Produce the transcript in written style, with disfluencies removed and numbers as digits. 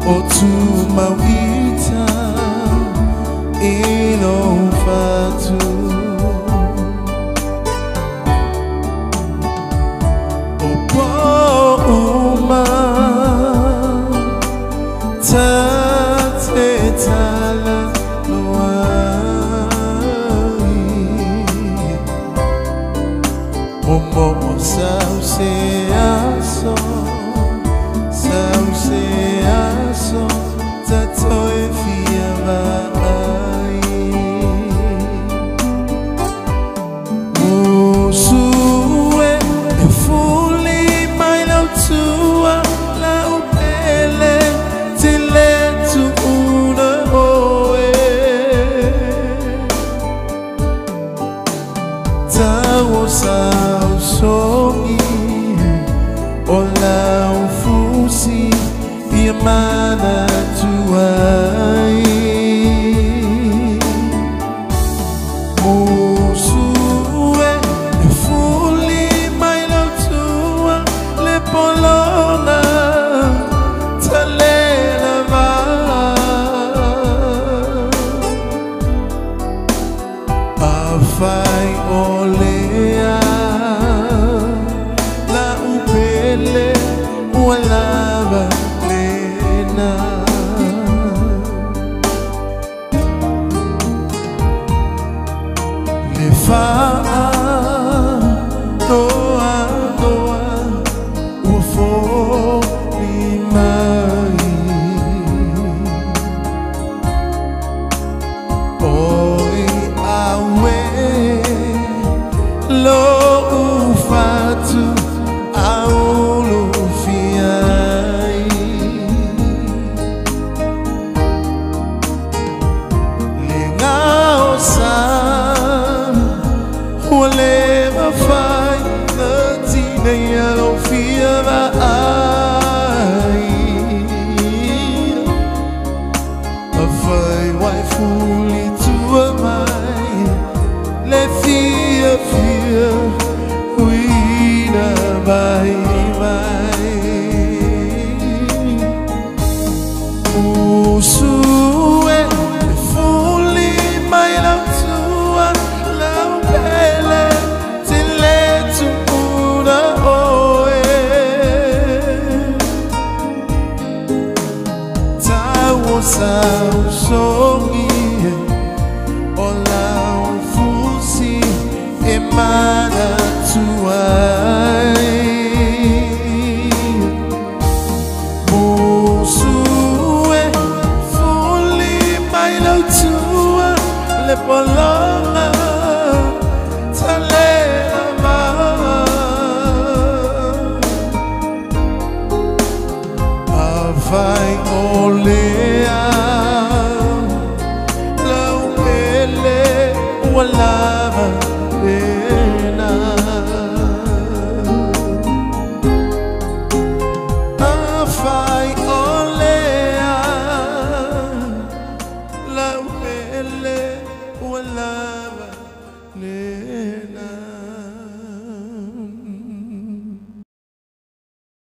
Otumawita Ilofatu Opo Uma Tatetala Noai Omo Sauce Aso Sauce Aso Tatoe Fiavai Musue Efuli Mailo Tua La Upele Tile Tu Una Oe Tawo Sao Songi Ola Ufusi Yamana Tuai Musue Efuli Mailo Tua Le Polona Talela Va Afai Olea La Upele Walava Fa'a Noa Noa Ufo Imai Oi Awe Lo Ufatu Aulu Fiai Lengao Sa Whatever fight the tina yellow fear my eye a fight white fully to a mind let fear we by Usue fully my love to love Tile Tu Una Oe Tawo Sao Songi Ola Ufusi Emana Tuai Musue Fully Mailo Tua Le Polona Talela Avai Olea La Upele Walava Pena Avai Olea La Upele Walava Pena